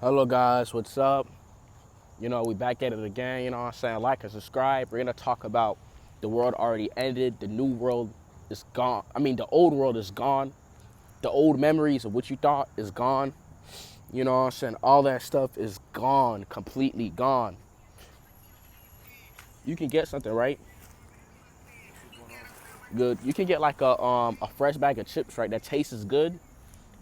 Hello guys, what's up? We back at it again, you know what I'm saying? Like and subscribe. We're gonna talk about the world already ended, the new world is gone. The old world is gone. The old memories of what you thought is gone. You know what I'm saying? All that stuff is gone, completely gone. You can get something, right? Good. You can get like a fresh bag of chips, right? That tastes good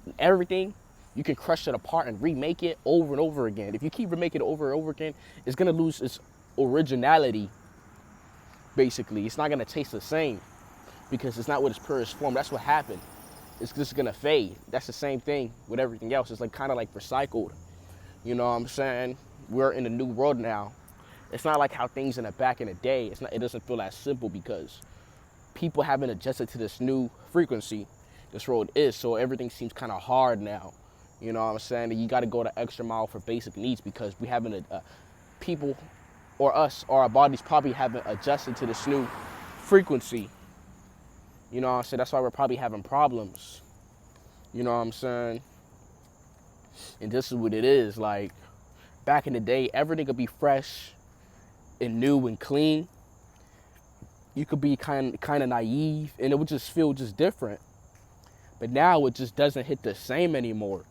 and everything. You can crush it apart and remake it over and over again. If you keep remaking it over and over again, it's gonna lose its originality. Basically, it's not gonna taste the same because it's not what its purest form. That's what happened. It's just gonna fade. That's the same thing with everything else. It's like kind of like recycled. You know what I'm saying? We're in a new world now. It's not like how things in the back in the day. It's not. It doesn't feel that simple because people haven't adjusted to this new frequency this road is. So everything seems kind of hard now. You know what I'm saying? You got to go the extra mile for basic needs because we haven't people or us or our bodies probably haven't adjusted to this new frequency. You know what I'm saying? That's why we're probably having problems. You know what I'm saying? And this is what it is. Like back in the day, everything could be fresh and new and clean. You could be kind of naive and it would just feel just different. But now it just doesn't hit the same anymore.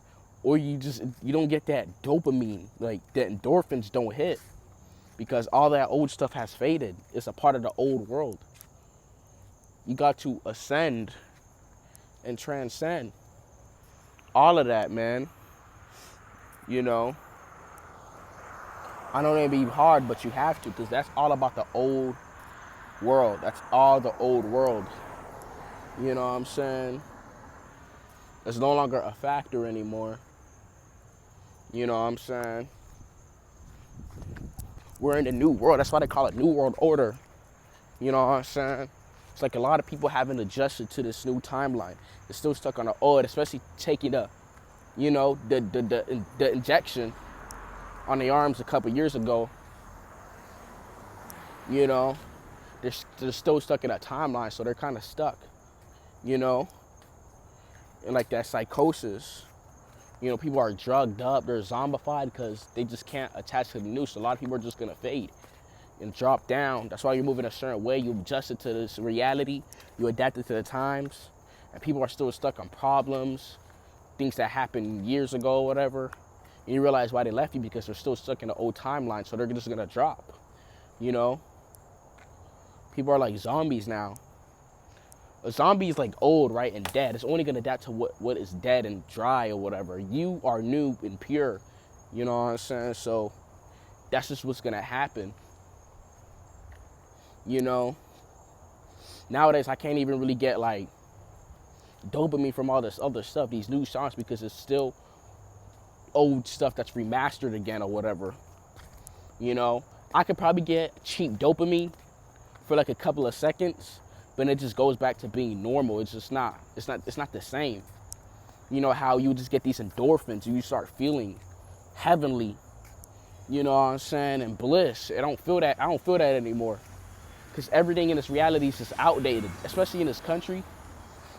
Or you don't get that dopamine, like the endorphins don't hit because all that old stuff has faded. It's a part of the old world. You got to ascend and transcend all of that, man. You know, I know it may be hard, but you have to because that's all about the old world. That's all the old world. You know what I'm saying? It's no longer a factor anymore. You know what I'm saying? We're in the new world. That's why they call it New World Order. You know what I'm saying? It's like a lot of people haven't adjusted to this new timeline. They're still stuck on the old, especially taking the injection on the arms a couple years ago. You know, they're still stuck in that timeline, so they're kind of stuck. You know, and like that psychosis. People are drugged up, they're zombified because they just can't attach to the news. So a lot of people are just gonna fade and drop down. That's why you're moving a certain way. You adjusted to this reality. You adapted to the times. And people are still stuck on problems, things that happened years ago, whatever. And you realize why they left you because they're still stuck in the old timeline. So they're just gonna drop. You know? People are like zombies now. A zombie is like old, right, and dead. It's only gonna adapt to what is dead and dry or whatever. You are new and pure. You know what I'm saying? So that's just what's gonna happen. You know? Nowadays I can't even really get like dopamine from all this other stuff, these new songs, because it's still old stuff that's remastered again or whatever. You know? I could probably get cheap dopamine for like a couple of seconds, but it just goes back to being normal. It's just not. It's not the same. You know how you just get these endorphins and you start feeling heavenly. You know what I'm saying? And bliss. I don't feel that anymore. Because everything in this reality is just outdated, especially in this country.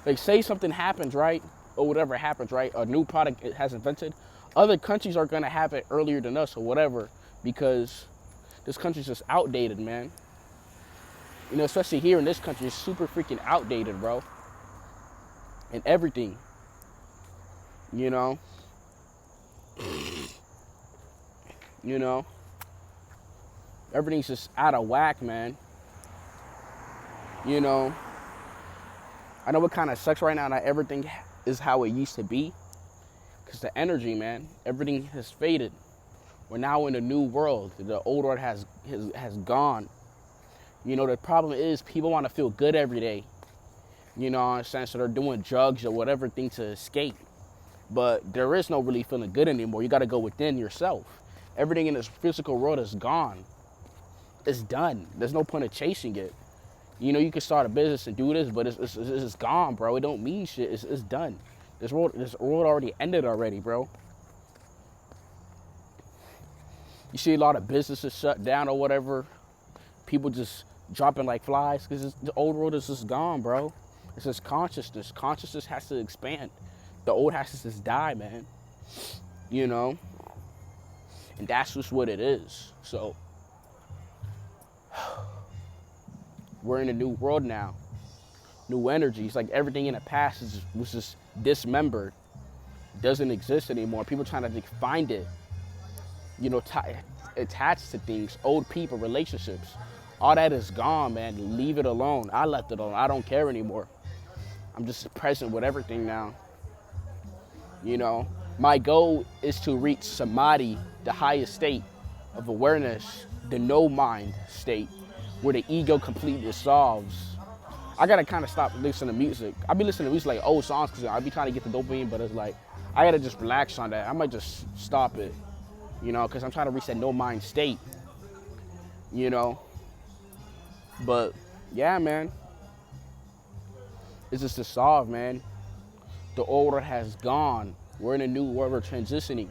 Like, say something happens, right? Or whatever happens, right? A new product it has invented. Other countries are going to have it earlier than us or whatever because this country's just outdated, man. Especially here in this country, it's super freaking outdated, bro. And everything. You know? You know? Everything's just out of whack, man. You know? I know what kind of sucks right now, not everything is how it used to be. Because the energy, man, everything has faded. We're now in a new world. The old world has gone. The problem is people want to feel good every day. You know what I'm saying? So they're doing drugs or whatever thing to escape. But there is no really feeling good anymore. You got to go within yourself. Everything in this physical world is gone. It's done. There's no point of chasing it. You can start a business and do this, but it's gone, bro. It don't mean shit. It's done. This world already ended already, bro. You see a lot of businesses shut down or whatever. People just dropping like flies because the old world is just gone, bro. It's just consciousness. Consciousness has to expand. The old has to just die, man. You know? And that's just what it is. So we're in a new world now. New energy. It's like everything in the past was just dismembered. Doesn't exist anymore. People trying to like, find it, attached to things, old people, relationships. All that is gone, man. Leave it alone. I left it alone. I don't care anymore. I'm just present with everything now. My goal is to reach samadhi, the highest state of awareness, the no mind state, where the ego completely dissolves. I gotta kind of stop listening to music. I be listening to music like old songs because I be trying to get the dopamine, but it's like I gotta just relax on that. I might just stop it, because I'm trying to reach that no mind state, But yeah, man, it's just dissolved, man. The old world has gone. We're in a new world. We're transitioning.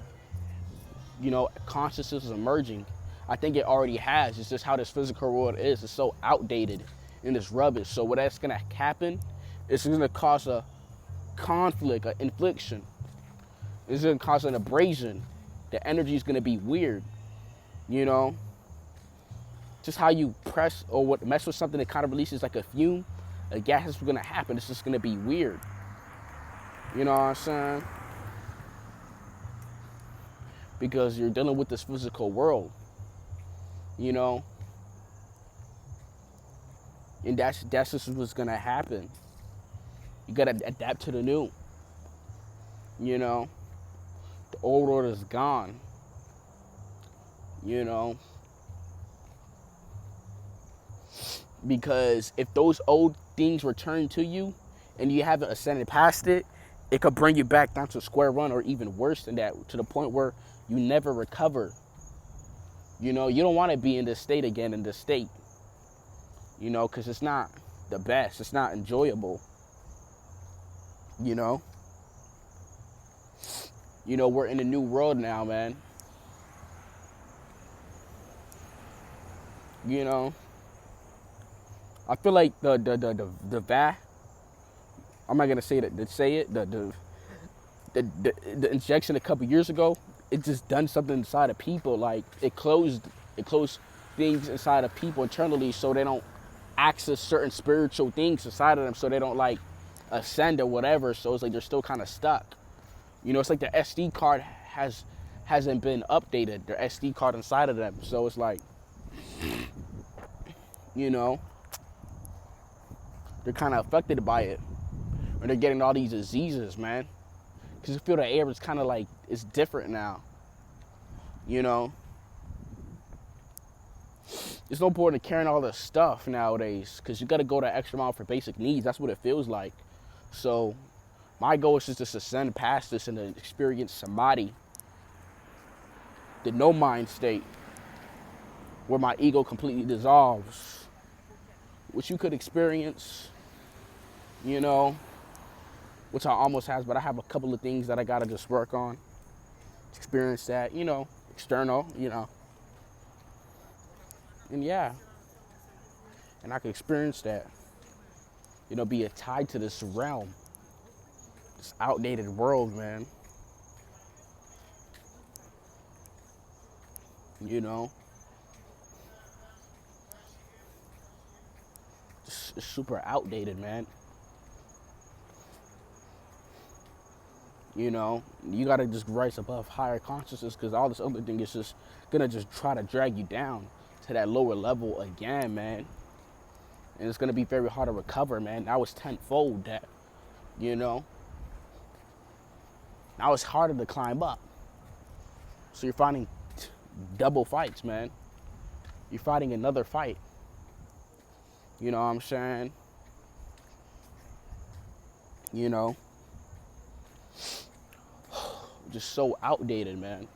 Consciousness is emerging. I think it already has. It's just how this physical world is. It's so outdated and it's rubbish. So what that's gonna happen, it's gonna cause a conflict, an infliction. It's gonna cause an abrasion. The energy is gonna be weird. Just how you press or what mess with something that kind of releases like a fume, a gas is gonna happen. It's just gonna be weird. You know what I'm saying? Because you're dealing with this physical world, and that's just what's gonna happen. You gotta adapt to the new. The old world is gone. Because if those old things return to you and you haven't ascended past it, it could bring you back down to square one or even worse than that, to the point where you never recover. You don't want to be in this state again, in this state, because it's not the best. It's not enjoyable. We're in a new world now, man. I feel like the VAC, I'm not gonna say that the injection a couple years ago, it just done something inside of people. Like it closed things inside of people internally, so they don't access certain spiritual things inside of them, so they don't like ascend or whatever. So it's like they're still kind of stuck. It's like the SD card hasn't been updated. Their SD card inside of them, so it's like, they're kind of affected by it, or they're getting all these diseases, man. Because you feel the air is kind of like, it's different now. It's no point in carrying all this stuff nowadays, because you got to go the extra mile for basic needs. That's what it feels like. So my goal is just to ascend past this and to experience samadhi, the no mind state, where my ego completely dissolves, which you could experience, which I almost have, but I have a couple of things that I gotta just work on, experience that, external, and yeah, and I could experience that, be tied to this realm, this outdated world, man, it's super outdated, man. You gotta just rise above higher consciousness, because all this other thing is just gonna just try to drag you down to that lower level again, man. And it's gonna be very hard to recover, man. Now it's tenfold that, now it's harder to climb up. So you're fighting double fights, man. You're fighting another fight. You know what I'm saying? Just so outdated, man.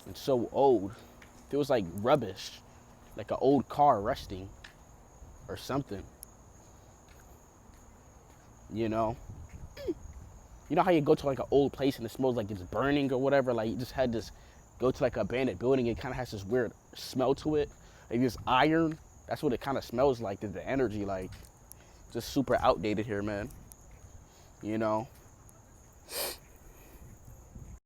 And so old. Feels like rubbish. Like an old car resting or something. You know how you go to like an old place and it smells like it's burning or whatever? Like you just had this, go to like an abandoned building, it kind of has this weird smell to it. Like this iron, that's what it kind of smells like, the energy, like just super outdated here, man.